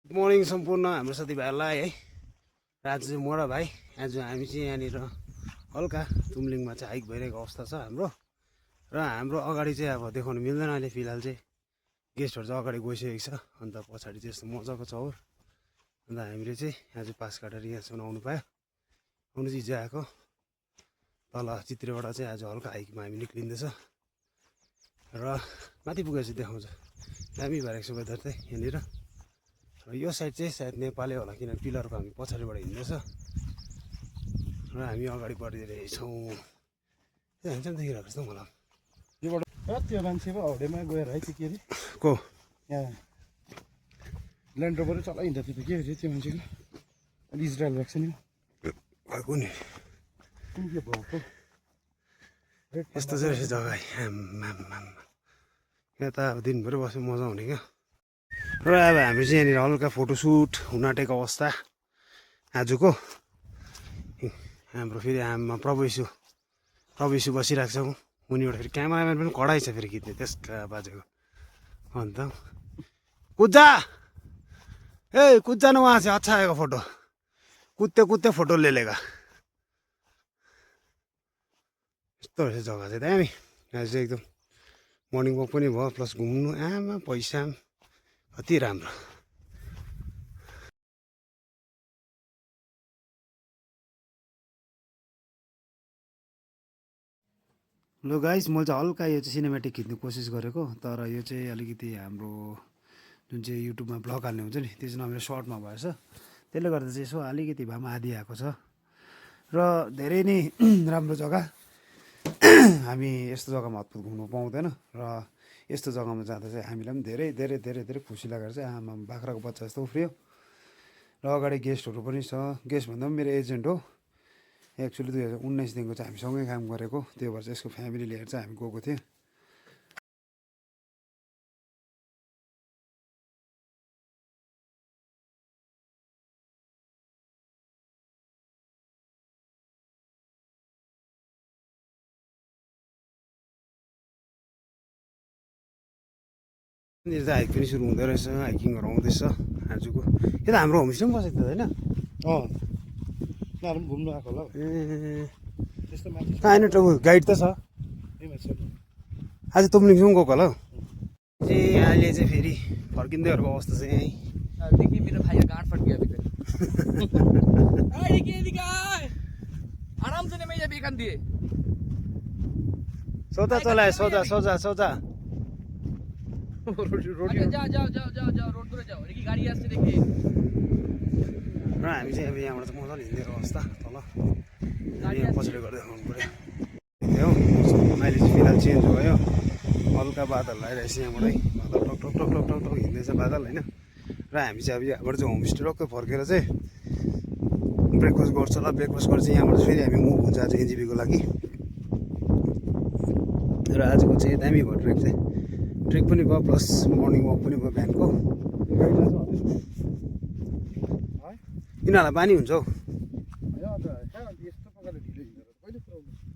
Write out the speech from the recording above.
Good morning सम्पूर्ण हाम्रो साथीभाइहरूलाई है। आज चाहिँ म र भाइ आज हामी चाहिँ यहाँनिर हल्का तुमलिङमा चाहिँ हाइक भइरहेको अवस्था छ हाम्रो। र हाम्रो अगाडि चाहिँ अब देखाउनु मिल्दैन अहिले फिलहाल चाहिँ गेस्टहरू चाहिँ अगाडि गइसकेको छ। अन्त पछाडि चाहिँ यस्तो मजाको चौर। अन्त हामीले चाहिँ आज पास काटेर यहाँसम्म आउनु पायो। आउनु चाहिँ हिजो आएको तल चित्रेबाट चाहिँ आज हल्का हाइकमा हामी निक्लिँदैछ र माथि पुगेपछि देखाउँछ दामी भइरहेको छ वेदर चाहिँ यहाँनिर। र यो साइड चाहिँ सायद नेपालै होला किनभने पिलरको हामी पछाडिबाट हिँड्दैछ र हामी अगाडि बढिरहेछौँ। हेन्सम देखिरहेको छ मलाई योबाट त्यो मान्छे पो हौडेमा गएर है त्यो के अरे को यहाँ ल्यान्ड रोभर चलाइहिँड्दा त्यो के अरे त्यो मान्छेको अलि इजरायल भएको छ नि भएको नि कुन के भएको यस्तो चाहिँ रहेछ जग्गा। यहाँ त अब दिनभरि बस्नु मजा हुने क्या। र अब हामी चाहिँ यहाँनिर हल्का फोटोसुट हुन आँटेको अवस्था आजको। हाम्रो फेरि आमा प्रभु यीशु बसिरहेको छ उनीबाट फेरि क्यामेराम्यान पनि कडाइ छ फेरि खिच्ने त्यसका बाजेको। अन्त कुद्जा ए कुद्जा न वहाँ चाहिँ अच्छा आएको फोटो कुद्ते फोटो लेलेगा। यस्तो रहेछ जग्गा चाहिँ दामी। आज चाहिँ एकदम मर्निङ वक पनि भयो प्लस घुम्नु आमा पैसा कति राम्रो। ल गाइस मैले चाहिँ हल्का यो चाहिँ सिनेमेटिक खिच्ने कोसिस गरेको तर यो चाहिँ अलिकति हाम्रो जुन चाहिँ युट्युबमा ब्लग हाल्ने हुन्छ नि त्यो चाहिँ नभएर सर्टमा भएछ। त्यसले गर्दा चाहिँ यसो अलिकति भए पनि आधी आएको छ र धेरै नै राम्रो जग्गा। हामी यस्तो जग्गामा हतपत घुम्नु पाउँदैन र यस्तो जग्गामा जाँदा चाहिँ हामीलाई पनि धेरै धेरै धेरै धेरै खुसी लागेर चाहिँ आमा बाख्राको बच्चा जस्तो उफ्रियो। र अगाडि गेस्टहरू पनि छ। गेस्ट भन्दा पनि मेरो एजेन्ट हो एक्चुअली 2019देखिको चाहिँ हामी सँगै काम गरेको। त्यो भएर चाहिँ यसको फ्यामिली लिएर चाहिँ हामी गएको थियौँ। यहाँनिर चाहिँ हाइक पनि सुरु हुँदो रहेछ। हाइकिङहरू आउँदैछ आजको। यो त हाम्रो होमस्टे पनि बसेको थियो होइन? उनीहरू पनि घुम्नु आएको होला हौ। ए त्यस्तो मान्छे कहाँ होइन गाइड त छ आज तुमलिङसम्म गएको होला हौ। चाहिँ अहिले चाहिँ फेरि फर्किँदैहरूको अवस्था चाहिँ यहीँ देखिए मेरा भाई का गांठ फट गया अभी तक। आराम से नहीं मैं बेकन दिए सोचा चलाए सोचा रोटी जाओ रोड पर जाओ देखिए गाड़ी यहाँ से देखिए। र हामी चाहिँ अब यहाँबाट चाहिँ मजाले हिँडेको अवस्था तल यहाँ पछाडि गर्दै आउनु पऱ्यो हो। अहिले चाहिँ फिलहाल चेन्ज भयो हल्का बादल आइरहेछ यहाँबाटै बादल टक टक टक टक टक टक हिँड्दैछ बादल होइन। र हामी चाहिँ अब यहाँबाट चाहिँ होमस्टे टक्कै फर्केर चाहिँ ब्रेकफास्ट गर्छ होला। ब्रेकफास्ट गरेर चाहिँ यहाँबाट फेरि हामी मुभ हुन्छ आज एनजिपीको लागि। र आजको चाहिँ दामी भयो ट्रेक पनि भयो प्लस मर्निङ वक पनि भयो बिहानको। यिनीहरूलाई बानी हुन्छ हौ।